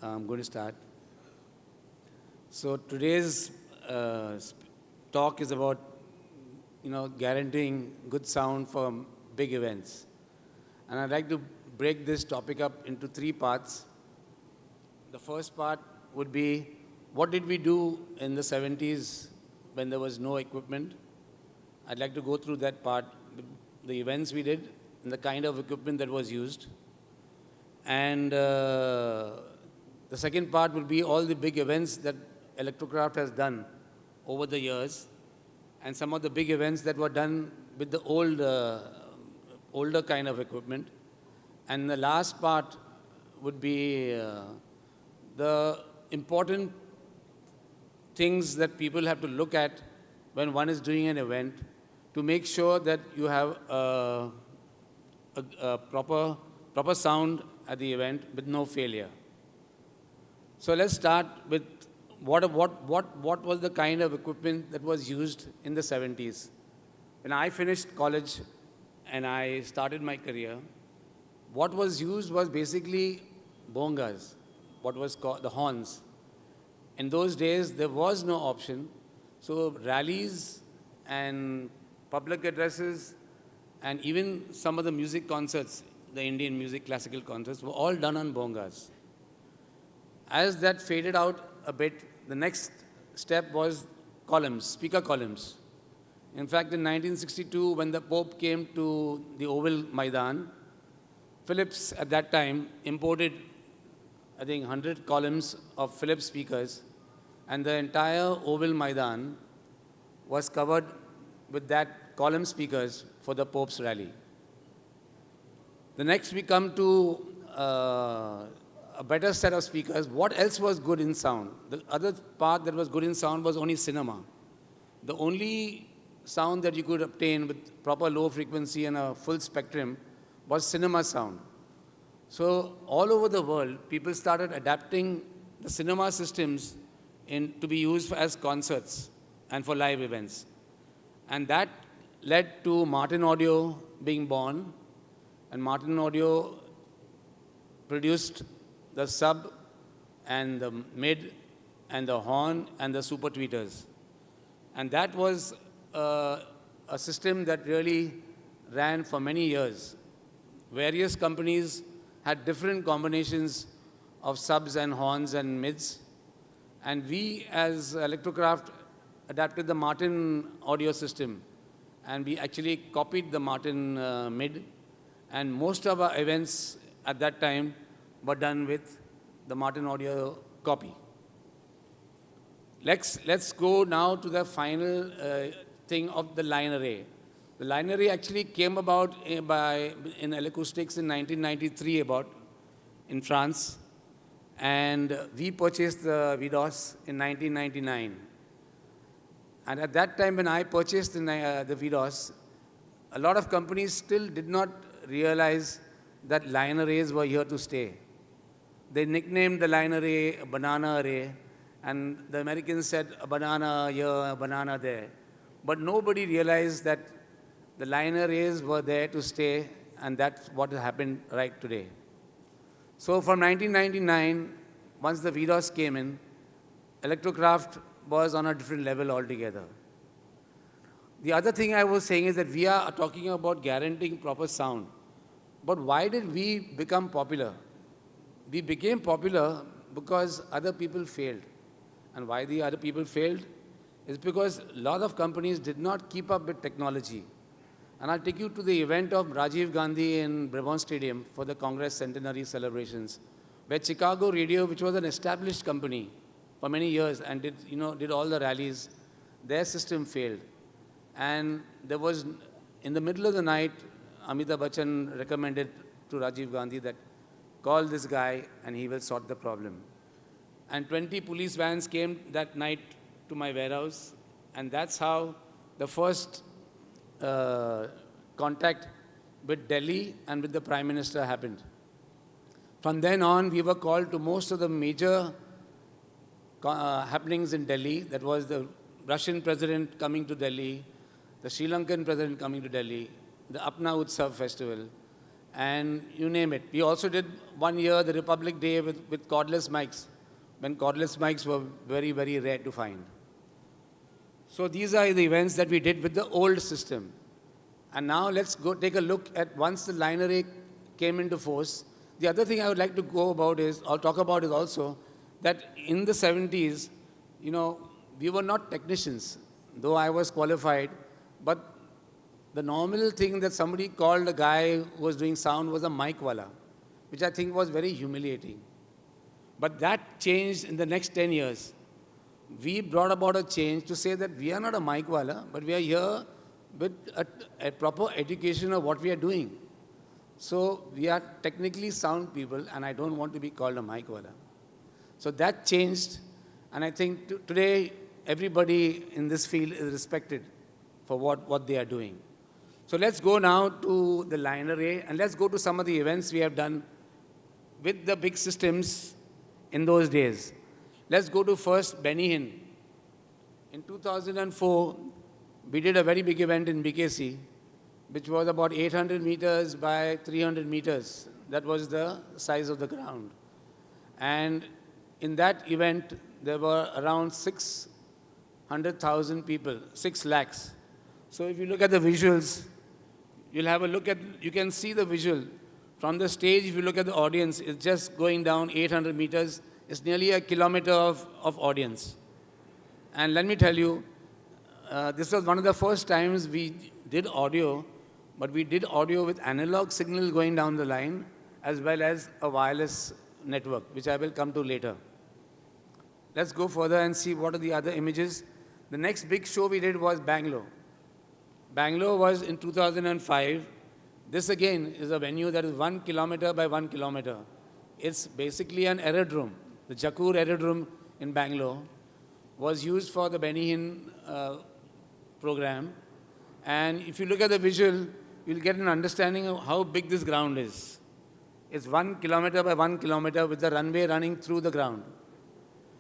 I'm going to start. So today's talk is about, guaranteeing good sound for big events. And I'd like to break this topic up into three parts. The first part would be, what did we do in the 70s when there was no equipment? I'd like to go through that part, the events we did, and the kind of equipment that was used. And the second part would be all the big events that Electrocraft has done over the years, and some of the big events that were done with the older kind of equipment. And the last part would be the important things that people have to look at when one is doing an event to make sure that you have a proper sound at the event with no failure. So let's start with what was the kind of equipment that was used in the 70s. When I finished college and I started my career, what was used was basically bongas, what was called the horns. In those days, there was no option. So rallies and public addresses and even some of the music concerts, the Indian music classical concerts, were all done on bongas. As that faded out a bit, the next step was columns, speaker columns. In fact, in 1962, when the Pope came to the Oval Maidan, Philips at that time imported, I think, 100 columns of Philips speakers, and the entire Oval Maidan was covered with that column speakers for the Pope's rally. The next we come to a better set of speakers. What else was good in sound? The other part that was good in sound was only cinema. The only sound that you could obtain with proper low frequency and a full spectrum was cinema sound. So all over the world, people started adapting the cinema systems to be used as concerts and for live events. And that led to Martin Audio being born. And Martin Audio produced the sub and the mid and the horn and the super tweeters. And that was a system that really ran for many years. Various companies had different combinations of subs and horns and mids. And we, as Electrocraft, adapted the Martin audio system. And we actually copied the Martin mid. And most of our events at that time were done with the Martin audio copy. Let's go now to the final thing of the line array. The line array actually came about in acoustics in 1993 in France. And we purchased the VDOS in 1999. And at that time when I purchased the VDOS, a lot of companies still did not realize that line arrays were here to stay. They nicknamed the line array a banana array, and the Americans said a banana here, a banana there. But nobody realized that the line arrays were there to stay, and that's what happened right today. So from 1999, once the VDOS came in, Electrocraft was on a different level altogether. The other thing I was saying is that we are talking about guaranteeing proper sound. But why did we become popular? We became popular because other people failed. And why the other people failed is because a lot of companies did not keep up with technology. And I'll take you to the event of Rajiv Gandhi in Brabant Stadium for the Congress centenary celebrations, where Chicago Radio, which was an established company for many years and did all the rallies, their system failed. And there was, in the middle of the night, Amitabh Bachchan recommended to Rajiv Gandhi that call this guy and he will sort the problem. And 20 police vans came that night to my warehouse, and that's how the first contact with Delhi and with the Prime Minister happened. From then on, we were called to most of the major happenings in Delhi. That was the Russian president coming to Delhi, the Sri Lankan president coming to Delhi, the Apna Utsav festival, and you name it. We also did one year the Republic Day with cordless mics, when cordless mics were very, very rare to find. So these are the events that we did with the old system. And now let's go take a look at once the line array came into force. The other thing I would like to go about is, or talk about is also, that in the 70s, we were not technicians, though I was qualified, but the normal thing that somebody called a guy who was doing sound was a mic wala, which I think was very humiliating. But that changed in the next 10 years. We brought about a change to say that we are not a mic wala, but we are here with a proper education of what we are doing. So we are technically sound people, and I don't want to be called a mic wala. So that changed, and I think today everybody in this field is respected for what they are doing. So let's go now to the line array, and let's go to some of the events we have done with the big systems in those days. Let's go to first Benny Hinn. In 2004, we did a very big event in BKC, which was about 800 meters by 300 meters. That was the size of the ground. And in that event, there were around 600,000 people, 6 lakhs. So if you look at the visuals, you can see the visual. From the stage, if you look at the audience, it's just going down 800 meters. It's nearly a kilometer of audience. And let me tell you, this was one of the first times we did audio, but we did audio with analog signal going down the line, as well as a wireless network, which I will come to later. Let's go further and see what are the other images. The next big show we did was Bangalore. Bangalore was in 2005. This again is a venue that is 1 kilometer by 1 kilometer. It's basically an aerodrome. The Jakur aerodrome in Bangalore was used for the Benny Hinn program. And if you look at the visual, you'll get an understanding of how big this ground is. It's 1 kilometer by 1 kilometer with the runway running through the ground.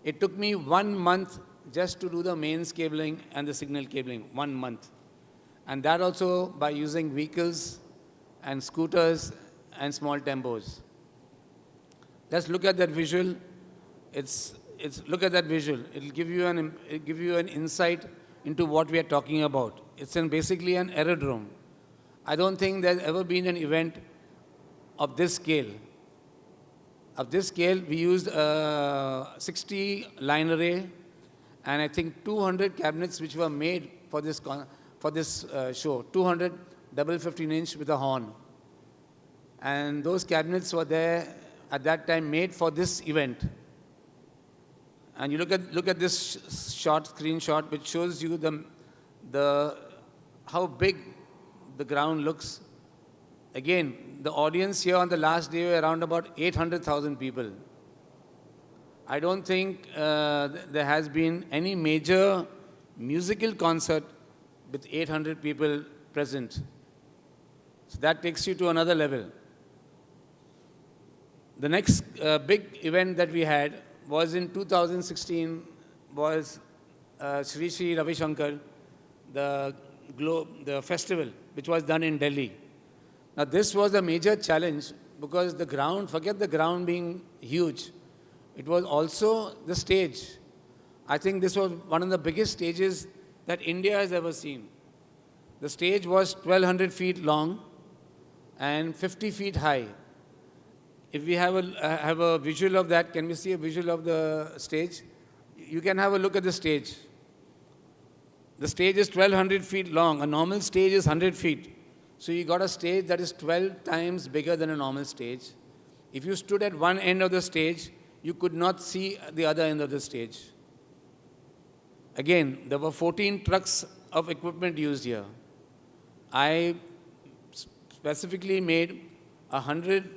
It took me 1 month just to do the mains cabling and the signal cabling, 1 month. And that also by using vehicles and scooters and small tempos. Let's look at that visual. Look at that visual. It'll give you an insight into what we are talking about. It's basically an aerodrome. I don't think there's ever been an event of this scale. Of this scale, we used 60 line array, and I think 200 cabinets which were made for this show. 200 double 15-inch with a horn. And those cabinets were there at that time made for this event. And you look at this screenshot, which shows you how big the ground looks. Again, the audience here on the last day were around about 800,000 people. I don't think there has been any major musical concert with 800 people present. So that takes you to another level. The next big event that we had was in 2016, was Sri Sri Ravi Shankar, the festival, which was done in Delhi. Now this was a major challenge because the ground, forget the ground being huge, it was also the stage. I think this was one of the biggest stages that India has ever seen. The stage was 1,200 feet long and 50 feet high. If we have a visual of that, can we see a visual of the stage? You can have a look at the stage. The stage is 1,200 feet long. A normal stage is 100 feet. So you got a stage that is 12 times bigger than a normal stage. If you stood at one end of the stage, you could not see the other end of the stage. Again, there were 14 trucks of equipment used here. I specifically made 100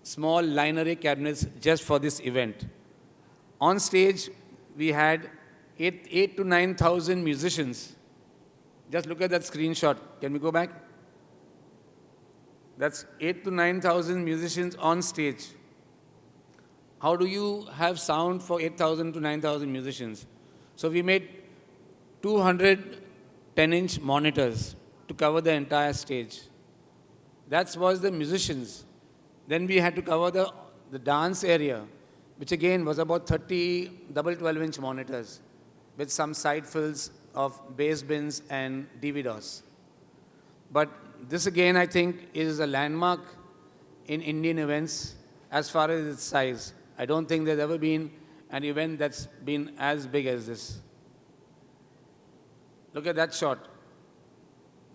small line array cabinets just for this event. On stage, we had 8 to 9,000 musicians. Just look at that screenshot. Can we go back? That's 8 to 9,000 musicians on stage. How do you have sound for 8,000 to 9,000 musicians? So we made 200 10-inch monitors to cover the entire stage. That was the musicians. Then we had to cover the dance area, which again was about 30 double 12-inch monitors with some side fills of bass bins and DVDs. But this again, I think, is a landmark in Indian events as far as its size. I don't think there's ever been an event that's been as big as this. Look at that shot.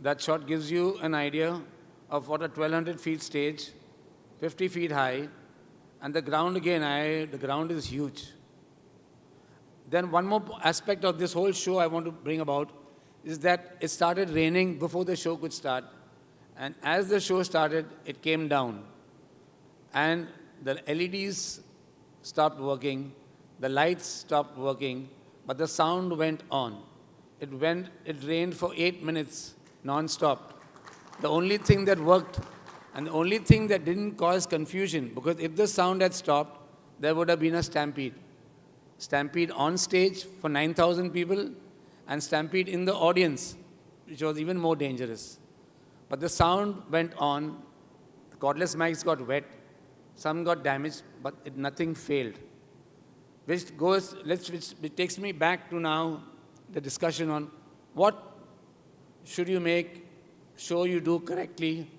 That shot gives you an idea of what a 1200 feet stage, 50 feet high, and the ground again, the ground is huge. Then one more aspect of this whole show I want to bring about is that it started raining before the show could start. And as the show started, it came down. And the LEDs stopped working, the lights stopped working, but the sound went on. It rained for 8 minutes non-stop. The only thing that worked and the only thing that didn't cause confusion, because if the sound had stopped, there would have been a stampede. Stampede on stage for 9,000 people and stampede in the audience, which was even more dangerous. But the sound went on, the cordless mics got wet, some got damaged, but nothing failed. Which takes me back to now the discussion on what should you make sure you do correctly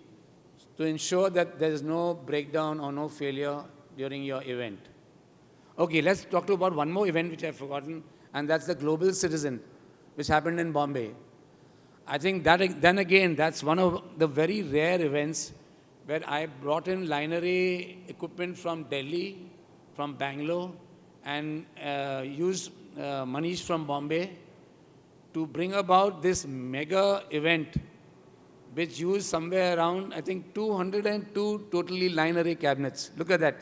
to ensure that there is no breakdown or no failure during your event. Okay, let's talk about one more event which I've forgotten, and that's the Global Citizen, which happened in Bombay. I think that, then again, that's one of the very rare events where I brought in line array equipment from Delhi, from Bangalore, and used Manish from Bombay to bring about this mega event, which used somewhere around, I think, 202 totally line array cabinets. Look at that.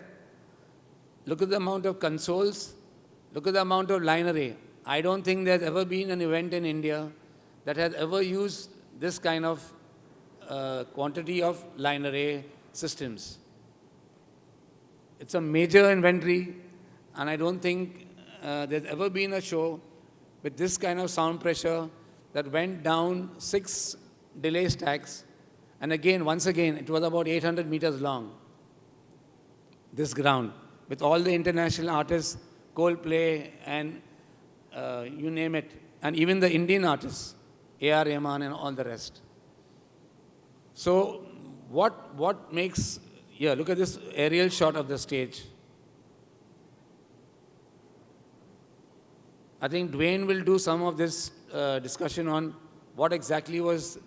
Look at the amount of consoles. Look at the amount of line array. I don't think there's ever been an event in India that has ever used this kind of quantity of line array systems. It's a major inventory, and I don't think there's ever been a show with this kind of sound pressure that went down 6 delay stacks. And again, once again, it was about 800 meters long, this ground, with all the international artists, Coldplay, and you name it, and even the Indian artists, A.R. Rahman and all the rest. So what makes, yeah, look at this aerial shot of the stage. I think Dwayne will do some of this discussion on what exactly was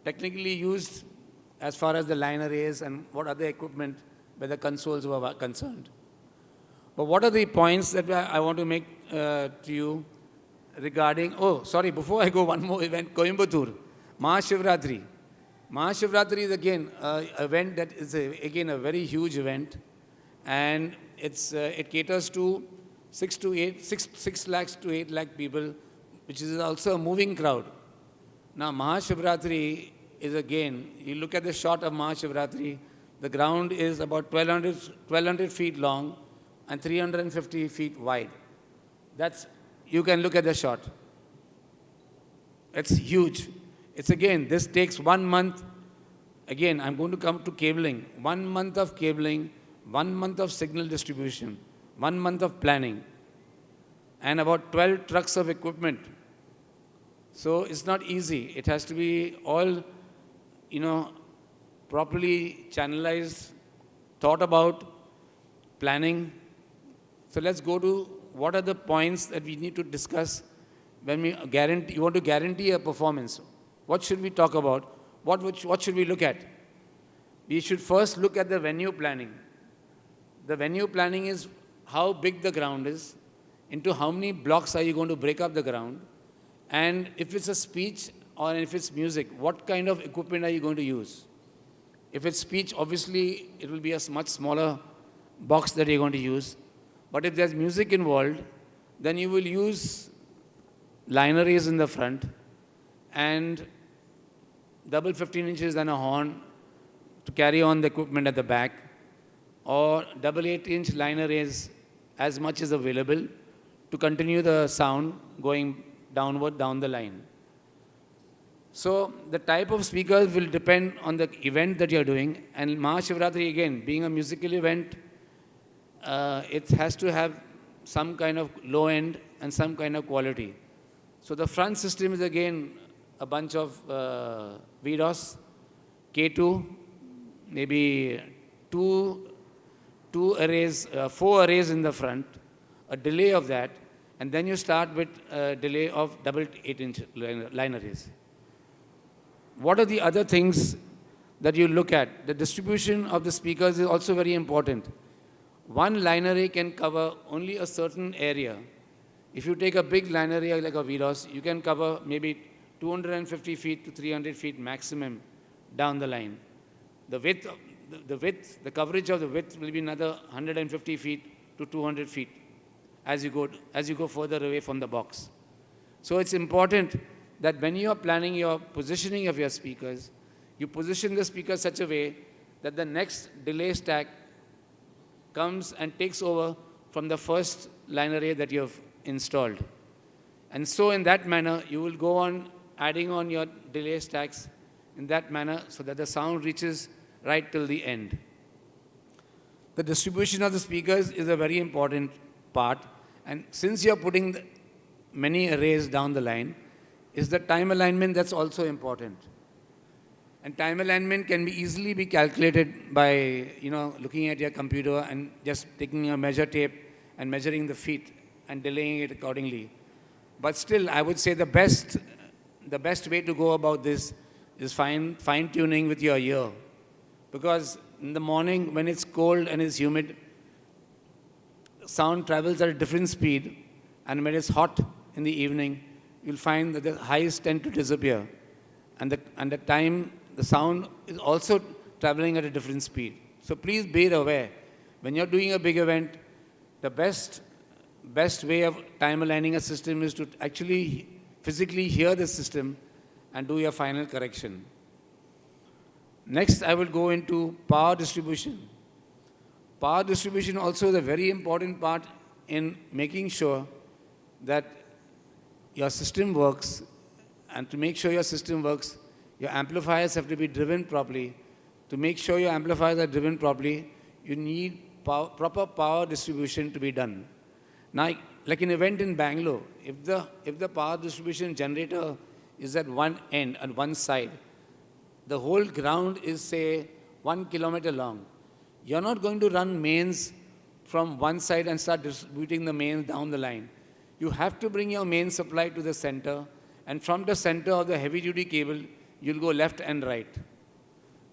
technically used as far as the line arrays and what other equipment where the consoles were concerned. But what are the points that I want to make to you regarding, oh, sorry, before I go, one more event, Coimbatore, Mahashivratri. Mahashivratri is again an event that is, again, a very huge event. And it caters to 6 lakhs to 8 lakh people, which is also a moving crowd. Now, Mahashivratri is again, you look at the shot of Mahashivratri, the ground is about 1,200 feet long and 350 feet wide. You can look at the shot. It's huge. It's again, this takes 1 month. Again, I'm going to come to cabling. 1 month of cabling, 1 month of signal distribution, 1 month of planning, and about 12 trucks of equipment. So it's not easy. It has to be all, properly channelized, thought about, planning. So let's go to what are the points that we need to discuss when you want to guarantee a performance. What should we talk about? What should we look at? We should first look at the venue planning. The venue planning is how big the ground is, into how many blocks are you going to break up the ground, and if it's a speech or if it's music, what kind of equipment are you going to use? If it's speech, obviously, it will be a much smaller box that you're going to use. But if there's music involved, then you will use line arrays in the front and double 15 inches and a horn to carry on the equipment at the back, or double 8-inch line arrays as much as available to continue the sound going downward down the line. So the type of speakers will depend on the event that you're doing. And Mahashivratri, again, being a musical event, it has to have some kind of low end and some kind of quality. So the front system is again a bunch of VDOS, K2, maybe two arrays, four arrays in the front, a delay of that, and then you start with a delay of double 8-inch line arrays. What are the other things that you look at? The distribution of the speakers is also very important. One line array can cover only a certain area. If you take a big line array like a VDOS, you can cover maybe 250 feet to 300 feet maximum down the line. The the coverage of the width will be another 150 feet to 200 feet as you go further away from the box. So it's important that when you are planning your positioning of your speakers, you position the speaker such a way that the next delay stack comes and takes over from the first line array that you have installed. And so in that manner, you will go on adding on your delay stacks in that manner so that the sound reaches right till the end. The distribution of the speakers is a very important part. And since you're putting many arrays down the line, is the time alignment that's also important. And time alignment can easily be calculated by, looking at your computer and just taking a measure tape and measuring the feet and delaying it accordingly. But still, I would say the best way to go about this is fine-tuning with your ear. Because in the morning, when it's cold and it's humid, sound travels at a different speed. And when it's hot in the evening, you'll find that the highs tend to disappear. And the sound is also traveling at a different speed. So please be aware. When you're doing a big event, the best way of time aligning a system is to actually physically hear the system and do your final correction. Next, I will go into power distribution. Power distribution also is a very important part in making sure that your system works. And to make sure your system works, your amplifiers have to be driven properly. To make sure your amplifiers are driven properly, you need proper power distribution to be done. Now, like an event in Bangalore, if the power distribution generator is at one end, at one side, the whole ground is, say, 1 kilometer long. You're not going to run mains from one side and start distributing the mains down the line. You have to bring your main supply to the center, and from the center of the heavy-duty cable, you'll go left and right.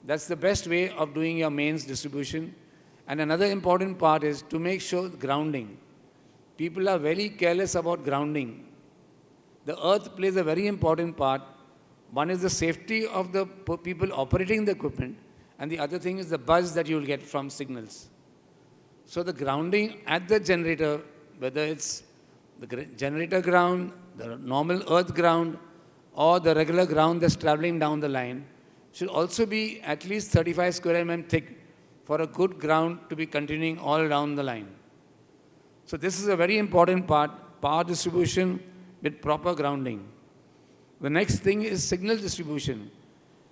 That's the best way of doing your mains distribution. And another important part is to make sure grounding. People are very careless about grounding. The earth plays a very important part. One is the safety of the people operating the equipment, and the other thing is the buzz that you will get from signals. So the grounding at the generator, whether it's the generator ground, the normal earth ground, or the regular ground that's traveling down the line, should also be at least 35 square mm thick for a good ground to be continuing all down the line. So this is a very important part, power distribution with proper grounding. The next thing is signal distribution.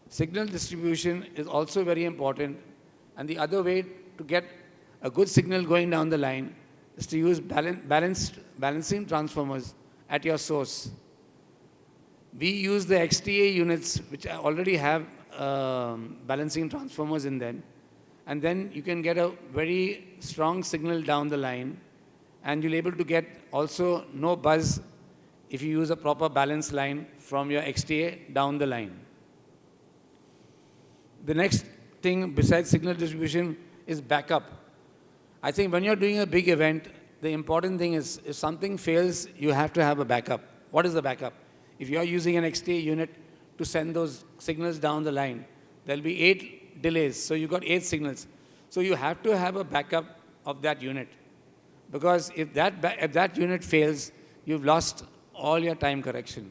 Signal distribution is also very important, and the other way to get a good signal going down the line is to use balancing transformers at your source. We use the XTA units, which already have balancing transformers in them, and then you can get a very strong signal down the line, and you'll be able to get also no buzz if you use a proper balance line from your XTA down the line. The next thing besides signal distribution is backup. I think when you're doing a big event, the important thing is if something fails, you have to have a backup. What is the backup? If you're using an XTA unit to send those signals down the line, there'll be 8 delays. So you've got 8 signals. So you have to have a backup of that unit. Because if that unit fails, you've lost all your time correction.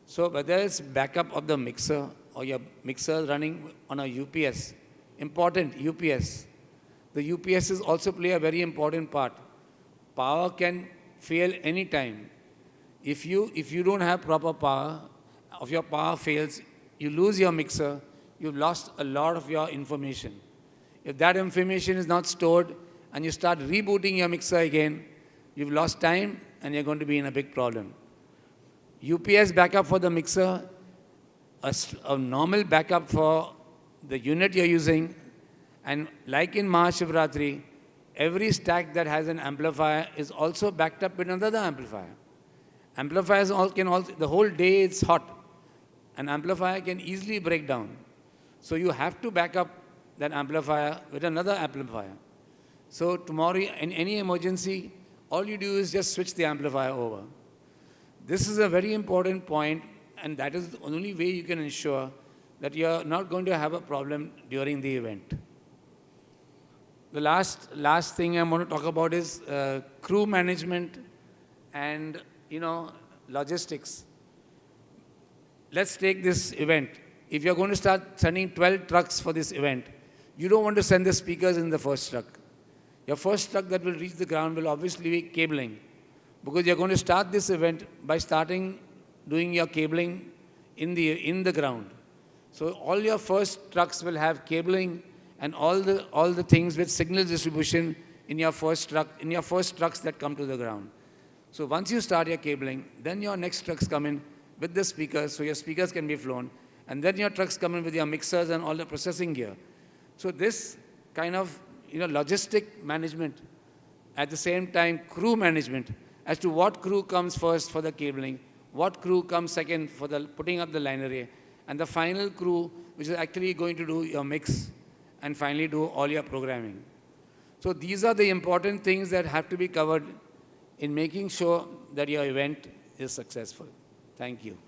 So whether it's backup of the mixer or your mixer running on a UPS, important UPS. The UPSs also play a very important part. Power can fail any time. If you don't have proper power of your power fails, you lose your mixer, you've lost a lot of your information. If that information is not stored and you start rebooting your mixer again, you've lost time and you're going to be in a big problem. UPS backup for the mixer, a normal backup for the unit you're using, and like in Mahashivratri, every stack that has an amplifier is also backed up with another amplifier. Amplifiers can also, the whole day it's hot. An amplifier can easily break down. So you have to back up that amplifier with another amplifier. So tomorrow, in any emergency, all you do is just switch the amplifier over. This is a very important point, and that is the only way you can ensure that you're not going to have a problem during the event. The last thing I'm going to talk about is crew management and, logistics. Let's take this event. If you're going to start sending 12 trucks for this event, you don't want to send the speakers in the first truck. Your first truck that will reach the ground will obviously be cabling, because you're going to start this event by doing your cabling in the ground. So all your first trucks will have cabling and all the things with signal distribution in your first trucks that come to the ground. So once you start your cabling, then your next trucks come in with the speakers, so your speakers can be flown, and then your trucks come in with your mixers and all the processing gear. So this kind of logistic management, at the same time crew management, as to what crew comes first for the cabling, what crew comes second for the putting up the line array, and the final crew which is actually going to do your mix and finally do all your programming. So these are the important things that have to be covered in making sure that your event is successful. Thank you.